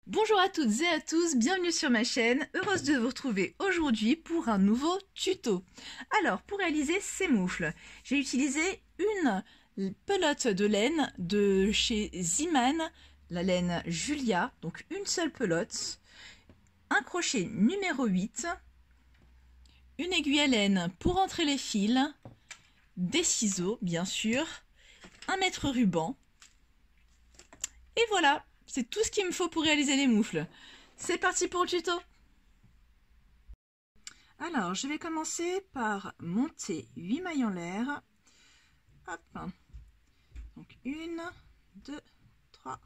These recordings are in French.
Bonjour à toutes et à tous, bienvenue sur ma chaîne, heureuse de vous retrouver aujourd'hui pour un nouveau tuto. Alors, pour réaliser ces moufles, j'ai utilisé une pelote de laine de chez Ziman, la laine Julia, donc une seule pelote, un crochet numéro 8, une aiguille à laine pour entrer les fils, des ciseaux bien sûr, un mètre ruban, et voilà, c'est tout ce qu'il me faut pour réaliser les moufles. C'est parti pour le tuto. Alors, je vais commencer par monter 8 mailles en l'air. Hop. Donc 1, 2, 3,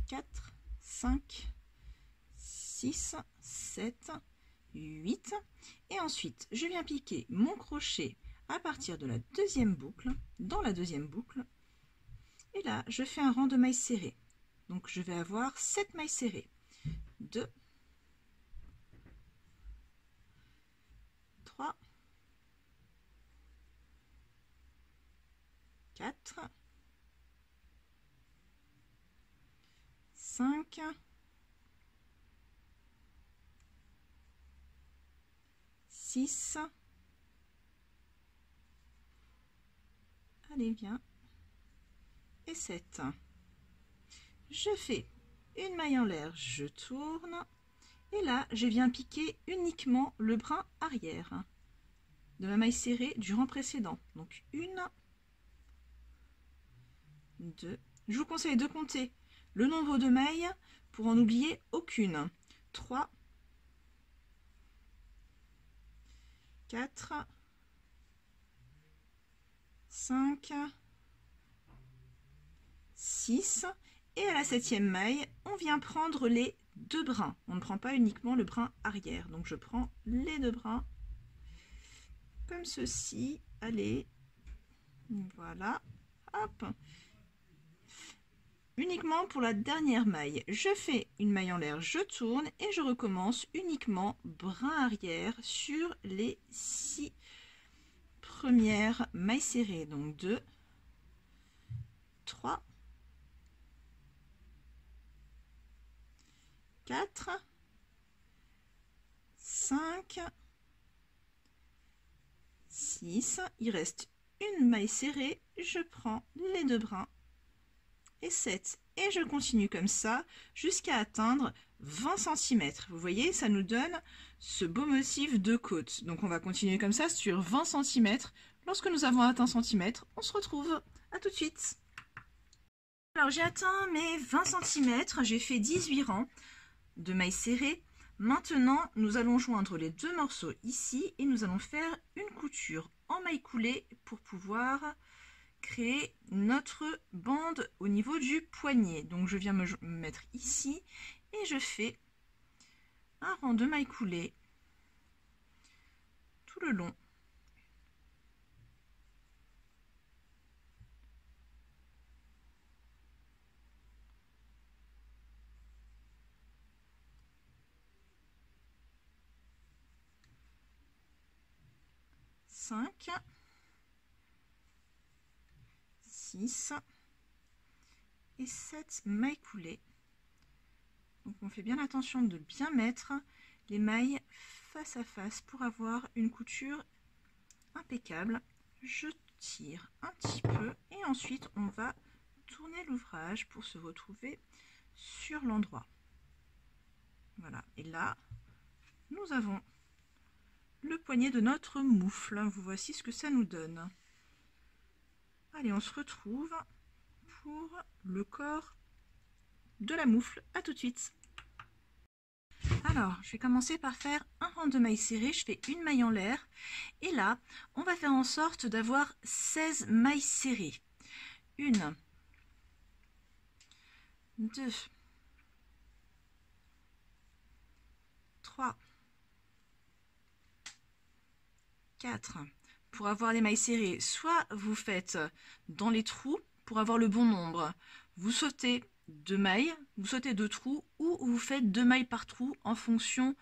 4, 5, 6, 7, 8. Et ensuite, je viens piquer mon crochet à partir de la deuxième boucle, dans la deuxième boucle. Et là, je fais un rang de mailles serrées. Donc, je vais avoir 7 mailles serrées. 2, 3, 4, 5, 6, allez viens, et 7. Je fais une maille en l'air, je tourne, et là je viens piquer uniquement le brin arrière de ma maille serrée du rang précédent. Donc 1, 2, je vous conseille de compter le nombre de mailles pour en oublier aucune. 3, 4, 5, 6, et à la 7e maille, on vient prendre les deux brins. On ne prend pas uniquement le brin arrière. Donc je prends les deux brins comme ceci. Allez, voilà, hop. Uniquement pour la dernière maille, je fais une maille en l'air, je tourne et je recommence uniquement brin arrière sur les 6 premières mailles serrées. Donc 2, 3, 4, 5, 6, il reste une maille serrée, je prends les deux brins, et 7, et je continue comme ça jusqu'à atteindre 20 cm. Vous voyez, ça nous donne ce beau motif de côte. Donc on va continuer comme ça sur 20 cm. Lorsque nous avons atteint 1 cm, on se retrouve. À tout de suite. Alors j'ai atteint mes 20 cm, j'ai fait 18 rangs de mailles serrées. Maintenant, nous allons joindre les deux morceaux ici et nous allons faire une couture en maille coulée pour pouvoir créer notre bande au niveau du poignet. Donc je viens me mettre ici et je fais un rang de mailles coulées tout le long. Cinq, 6 et 7 mailles coulées. Donc on fait bien attention de bien mettre les mailles face à face pour avoir une couture impeccable. Je tire un petit peu et ensuite on va tourner l'ouvrage pour se retrouver sur l'endroit. Voilà, et là nous avons le poignet de notre moufle. Vous voici ce que ça nous donne. Allez, on se retrouve pour le corps de la moufle. À tout de suite. Alors, je vais commencer par faire un rang de mailles serrées. Je fais une maille en l'air. Et là, on va faire en sorte d'avoir 16 mailles serrées. 1, 2, 3, 4. Pour avoir les mailles serrées, soit vous faites dans les trous pour avoir le bon nombre. Vous sautez 2 mailles, vous sautez 2 trous, ou vous faites 2 mailles par trou en fonction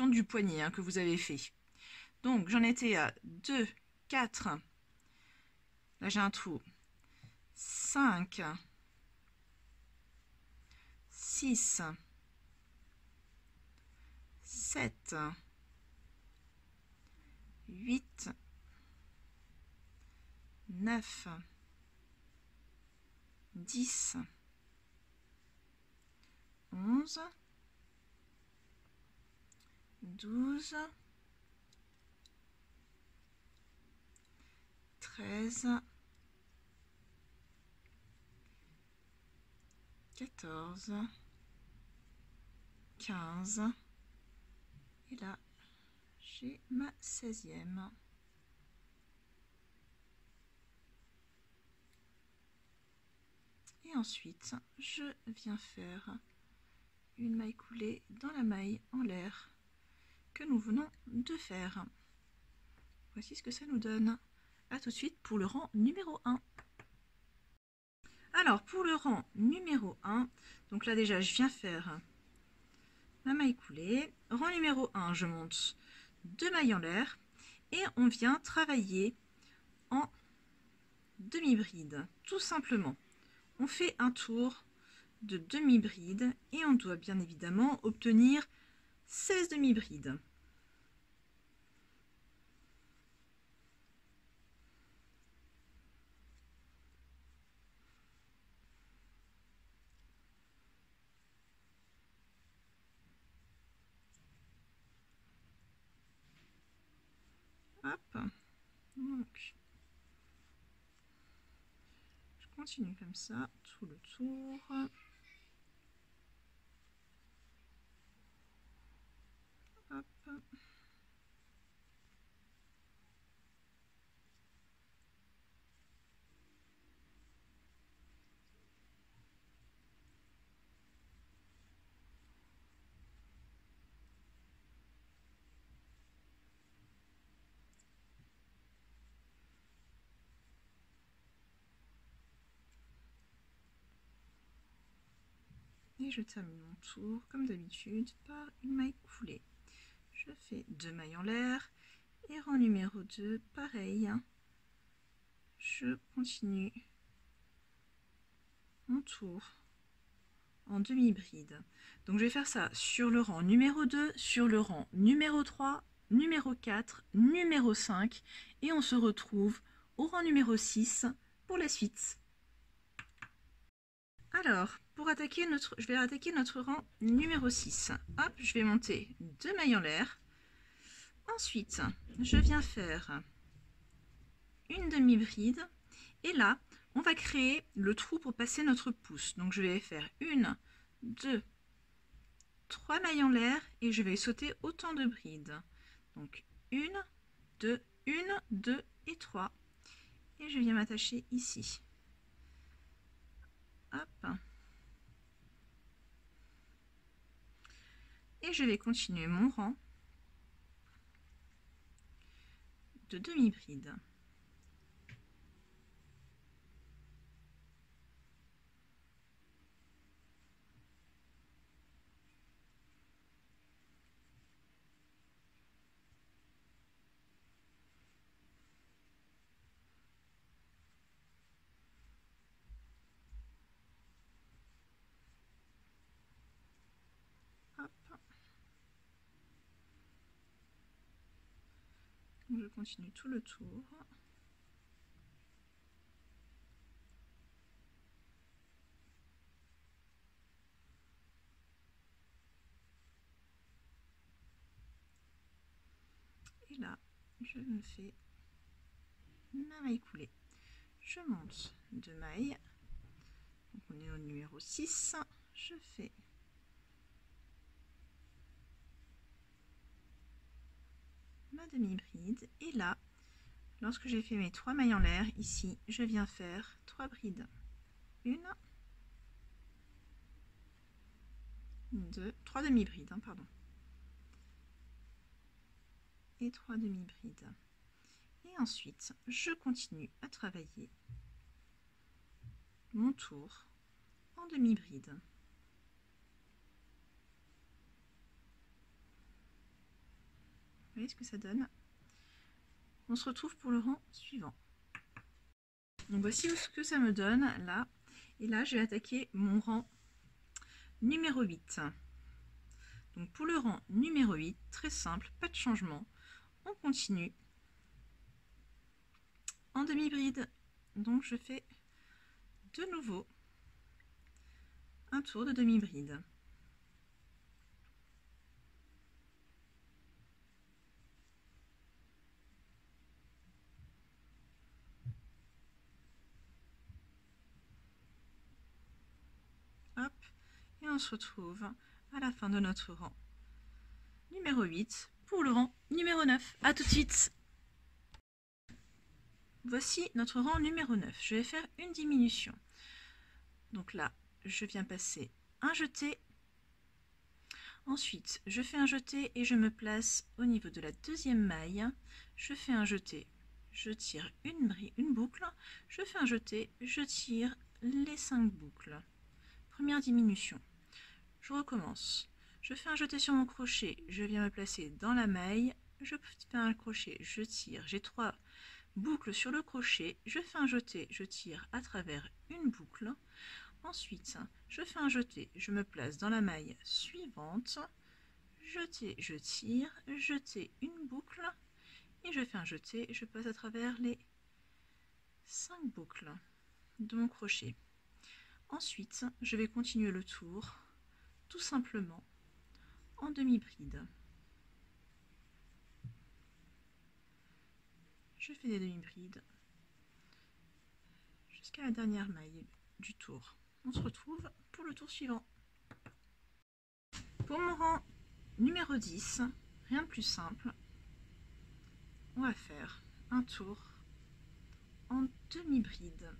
du poignet que vous avez fait. Donc j'en étais à 2, 4, là j'ai un trou, 5, 6, 7, 8, 9, 10, 11, 12, 13, 14, 15, et là j'ai ma 16e. Et ensuite je viens faire une maille coulée dans la maille en l'air que nous venons de faire. Voici ce que ça nous donne. A tout de suite pour le rang numéro 1. Alors pour le rang numéro 1, donc là déjà je viens faire ma maille coulée. Rang numéro 1, je monte 2 mailles en l'air et on vient travailler en demi-bride. Tout simplement, on fait un tour de demi-bride et on doit bien évidemment obtenir 16 demi-brides. Hop, donc je continue comme ça tout le tour. Hop. Et je termine mon tour comme d'habitude par une maille coulée. Je fais 2 mailles en l'air et rang numéro 2, pareil. Je continue mon tour en demi-bride. Donc je vais faire ça sur le rang numéro 2, sur le rang numéro 3, numéro 4, numéro 5 et on se retrouve au rang numéro 6 pour la suite. Alors, je vais attaquer notre rang numéro 6. Hop, je vais monter 2 mailles en l'air. Ensuite, je viens faire une demi-bride. Et là, on va créer le trou pour passer notre pouce. Donc, je vais faire 1, 2, 3 mailles en l'air et je vais sauter autant de brides. Donc, 1, 2, 1, 2 et 3. Et je viens m'attacher ici. Hop. Et je vais continuer mon rang de demi-bride. Hop. Je continue tout le tour. Et là, je me fais ma maille coulée. Je monte 2 mailles. Donc on est au numéro 6. Je fais ma demi-bride. Et là, lorsque j'ai fait mes 3 mailles en l'air, ici, je viens faire 3 brides. 1, 2, 3 demi-brides, pardon. Et 3 demi-brides. Et ensuite, je continue à travailler mon tour en demi-bride. Vous voyez ce que ça donne? On se retrouve pour le rang suivant. Donc voici ce que ça me donne là. Et là, je vais attaquer mon rang numéro 8. Donc pour le rang numéro 8, très simple, pas de changement, on continue en demi-bride. Donc je fais de nouveau un tour de demi-bride. Hop, et on se retrouve à la fin de notre rang numéro 8 pour le rang numéro 9. A tout de suite. Voici notre rang numéro 9. Je vais faire une diminution. Donc là, je viens passer un jeté. Ensuite, je fais un jeté et je me place au niveau de la deuxième maille. Je fais un jeté, je tire une boucle. Je fais un jeté, je tire les 5 boucles. Première diminution. Je recommence. Je fais un jeté sur mon crochet, je viens me placer dans la maille. Je fais un crochet, je tire. J'ai 3 boucles sur le crochet. Je fais un jeté, je tire à travers une boucle. Ensuite, je fais un jeté, je me place dans la maille suivante, jeté, je tire, jeté une boucle, et je fais un jeté, je passe à travers les 5 boucles de mon crochet. Ensuite, je vais continuer le tour, tout simplement, en demi-bride. Je fais des demi-brides jusqu'à la dernière maille du tour. On se retrouve pour le tour suivant. Pour mon rang numéro 10, rien de plus simple, on va faire un tour en demi-bride.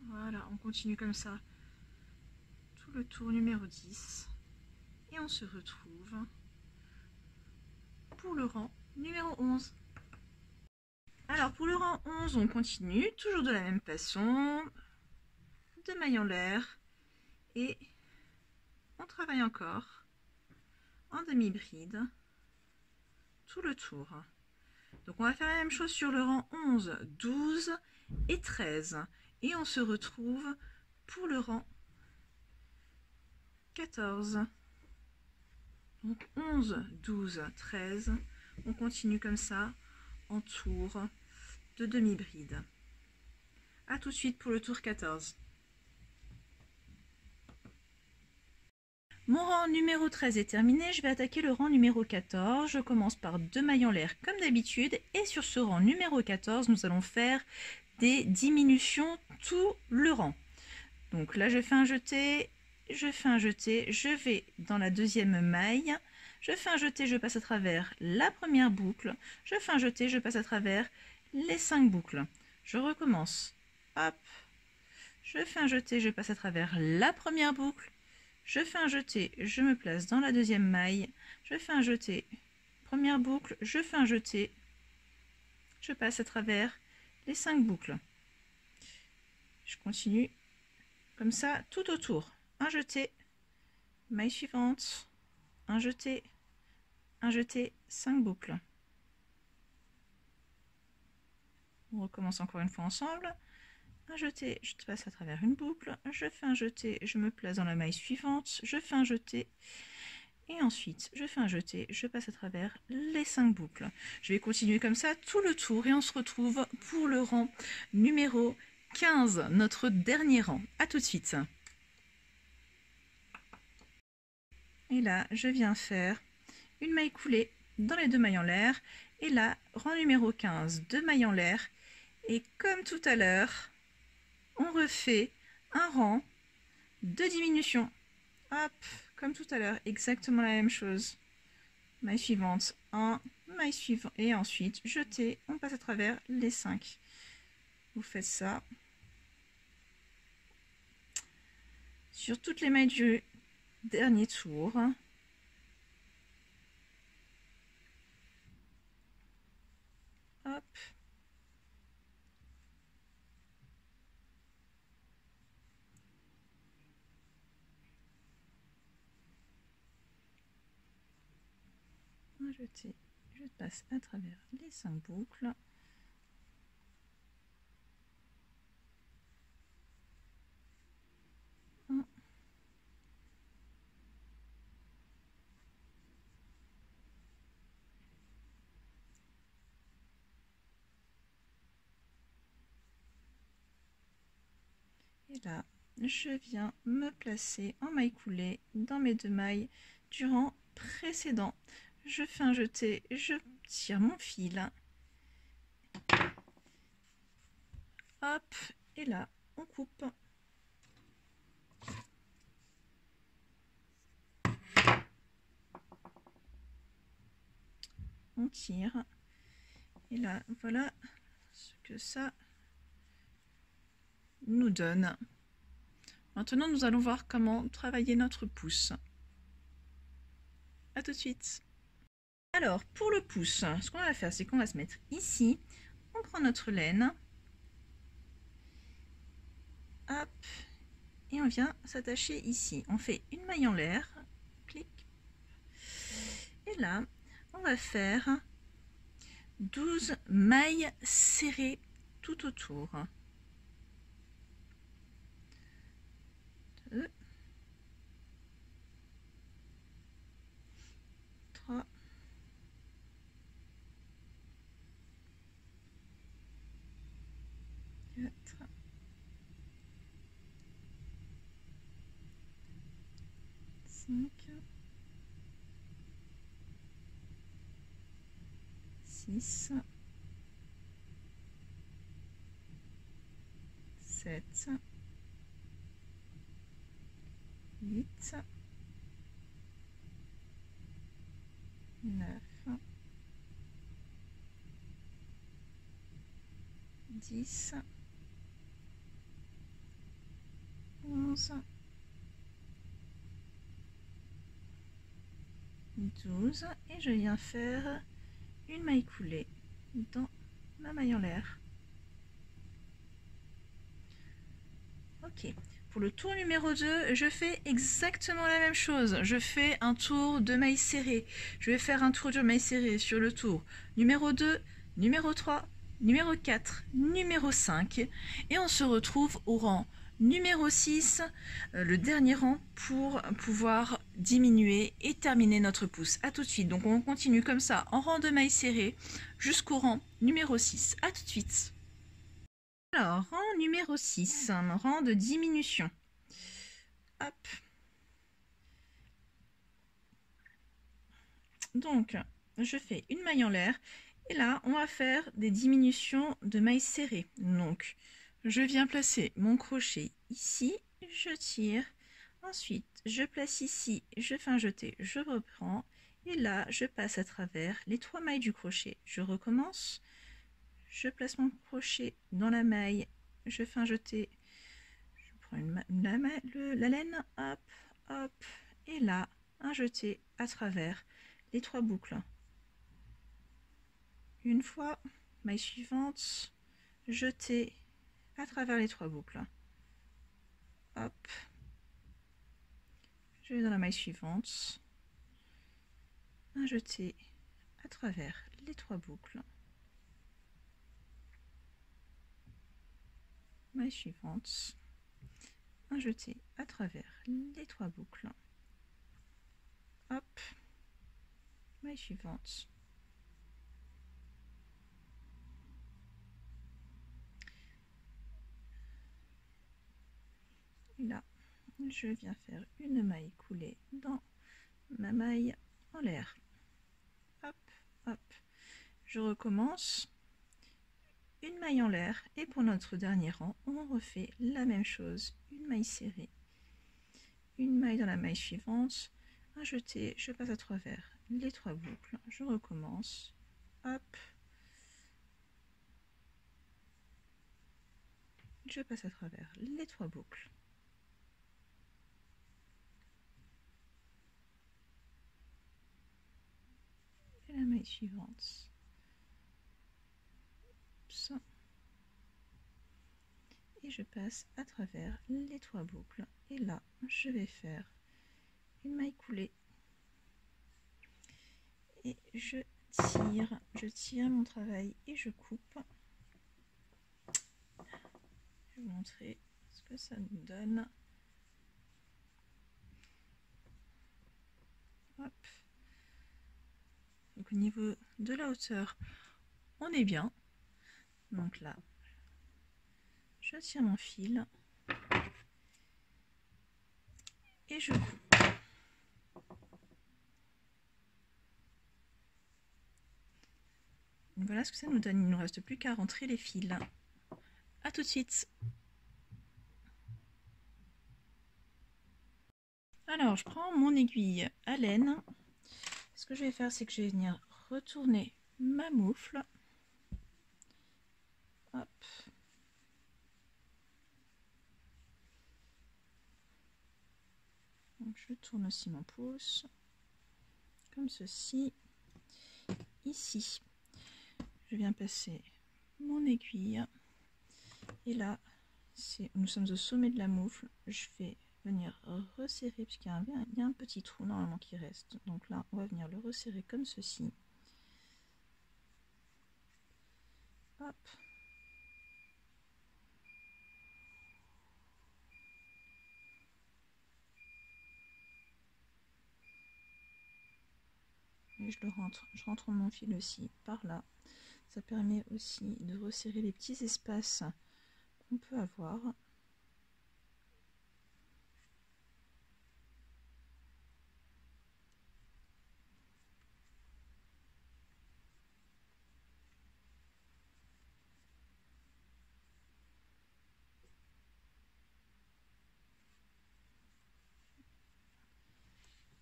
Voilà, on continue comme ça tout le tour numéro 10 et on se retrouve pour le rang numéro 11. Alors pour le rang 11, on continue toujours de la même façon, 2 mailles en l'air et on travaille encore en demi-bride tout le tour. Donc on va faire la même chose sur le rang 11, 12 et 13 et on se retrouve pour le rang 14. Donc 11, 12, 13, on continue comme ça en tour de demi-bride. A tout de suite pour le tour 14. Mon rang numéro 13 est terminé, je vais attaquer le rang numéro 14. Je commence par 2 mailles en l'air comme d'habitude et sur ce rang numéro 14, nous allons faire des diminutions tout le rang. Donc là, je fais un jeté, je vais dans la deuxième maille, je fais un jeté, je passe à travers la première boucle, je fais un jeté, je passe à travers les 5 boucles. Je recommence, hop, je fais un jeté, je passe à travers la première boucle, je fais un jeté, je me place dans la deuxième maille, je fais un jeté, première boucle, je fais un jeté, je passe à travers les 5 boucles. Je continue comme ça tout autour. Un jeté, maille suivante, un jeté, 5 boucles. On recommence encore une fois ensemble. Un jeté, je passe à travers une boucle, je fais un jeté, je me place dans la maille suivante, je fais un jeté, et ensuite je fais un jeté, je passe à travers les 5 boucles. Je vais continuer comme ça tout le tour et on se retrouve pour le rang numéro 15, notre dernier rang. A tout de suite. Et là, je viens faire une maille coulée dans les 2 mailles en l'air. Et là, rang numéro 15, 2 mailles en l'air. Et comme tout à l'heure, on refait un rang de diminution. Hop, comme tout à l'heure, exactement la même chose. Maille suivante, 1, maille suivante, et ensuite jeter, on passe à travers les 5. Vous faites ça sur toutes les mailles du dernier tour. Hop. un jeté, je passe à travers les 5 boucles. Et là, je viens me placer en maille coulée dans mes 2 mailles du rang précédent. Je fais un jeté, je tire mon fil. Hop, et là, on coupe. On tire. Et là, voilà ce que ça nous donne. Maintenant, nous allons voir comment travailler notre pouce. A tout de suite. Alors, pour le pouce, ce qu'on va faire, c'est qu'on va se mettre ici. On prend notre laine. Hop. Et on vient s'attacher ici. On fait une maille en l'air. Clic. Et là, on va faire 12 mailles serrées tout autour. 2, 3, 4, 5, 6, 7, 8, 9, 10, 11, 12 et je viens faire une maille coulée dans ma maille en l'air. Ok, pour le tour numéro 2, je fais exactement la même chose. Je fais un tour de maille serrée. Je vais faire un tour de maille serrée sur le tour numéro 2, numéro 3, numéro 4, numéro 5 et on se retrouve au rang numéro 6, le dernier rang pour pouvoir diminuer et terminer notre pouce. A tout de suite, donc on continue comme ça en rang de maille serrée jusqu'au rang numéro 6. A tout de suite. Alors, rang numéro 6, un rang de diminution. Hop. Donc, je fais une maille en l'air et là, on va faire des diminutions de mailles serrées. Donc, je viens placer mon crochet ici, je tire, ensuite je place ici, je fais un jeté, je reprends et là je passe à travers les 3 mailles du crochet. Je recommence, je place mon crochet dans la maille, je fais un jeté, je prends la laine, hop, hop, et là un jeté à travers les 3 boucles. Une fois, maille suivante, jeté à travers les 3 boucles. Hop, je vais dans la maille suivante, un jeté à travers les 3 boucles, maille suivante, un jeté à travers les 3 boucles, hop, maille suivante, et là je viens faire une maille coulée dans ma maille en l'air. Hop, hop, je recommence, une maille en l'air et pour notre dernier rang, on refait la même chose, une maille serrée, une maille dans la maille suivante, un jeté, je passe à travers les 3 boucles, je recommence, hop, je passe à travers les 3 boucles. Et la maille suivante. Ça. Et je passe à travers les 3 boucles. Et là, je vais faire une maille coulée. et je tire mon travail et je coupe. Je vais vous montrer ce que ça nous donne. Hop. Donc au niveau de la hauteur, on est bien. Donc là, je tiens mon fil et je coupe. Donc voilà ce que ça nous donne. Il ne nous reste plus qu'à rentrer les fils. A tout de suite. Alors, je prends mon aiguille à laine. Ce que je vais faire, c'est que je vais venir retourner ma moufle. Hop. Donc, je tourne aussi mon pouce, comme ceci. Ici, je viens passer mon aiguille. Et là, nous sommes au sommet de la moufle. Je vais venir resserrer, puisqu'il y a un petit trou normalement qui reste. Donc là, on va venir le resserrer comme ceci. Hop. Et je rentre mon fil aussi par là. Ça permet aussi de resserrer les petits espaces qu'on peut avoir.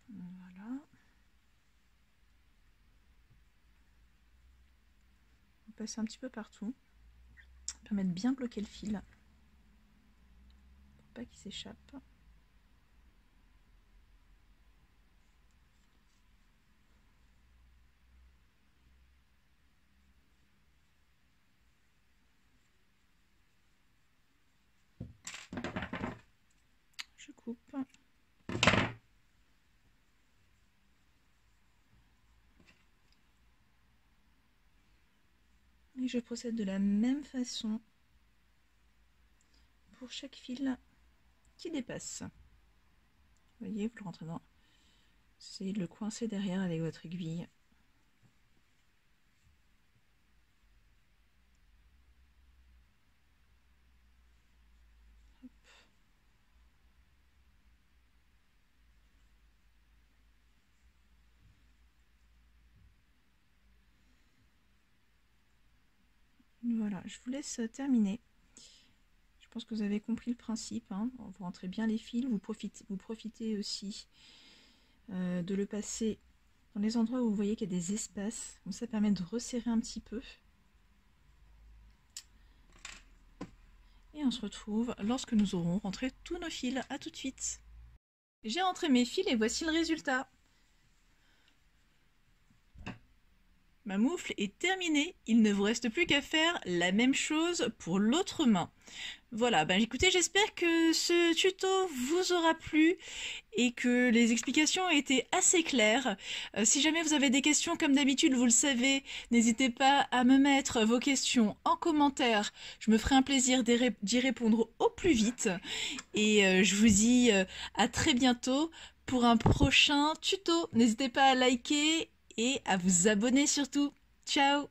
Voilà. On passe un petit peu partout. Ça permet de bien bloquer le fil. Pour pas qu'il s'échappe. Je coupe. Et je procède de la même façon pour chaque fil qui dépasse. Vous voyez, vous le rentrez dans. C'est de le coincer derrière avec votre aiguille. Hop. Voilà, je vous laisse terminer. Je pense que vous avez compris le principe. Hein. Vous rentrez bien les fils, vous profitez aussi de le passer dans les endroits où vous voyez qu'il y a des espaces. Donc ça permet de resserrer un petit peu. Et on se retrouve lorsque nous aurons rentré tous nos fils. À tout de suite. J'ai rentré mes fils et voici le résultat. Ma moufle est terminée, il ne vous reste plus qu'à faire la même chose pour l'autre main. Voilà, ben écoutez, j'espère que ce tuto vous aura plu et que les explications ont été assez claires. Si jamais vous avez des questions, comme d'habitude, vous le savez, n'hésitez pas à me mettre vos questions en commentaire. Je me ferai un plaisir d'y répondre au plus vite. Et je vous dis à très bientôt pour un prochain tuto. N'hésitez pas à liker et à vous abonner surtout. Ciao!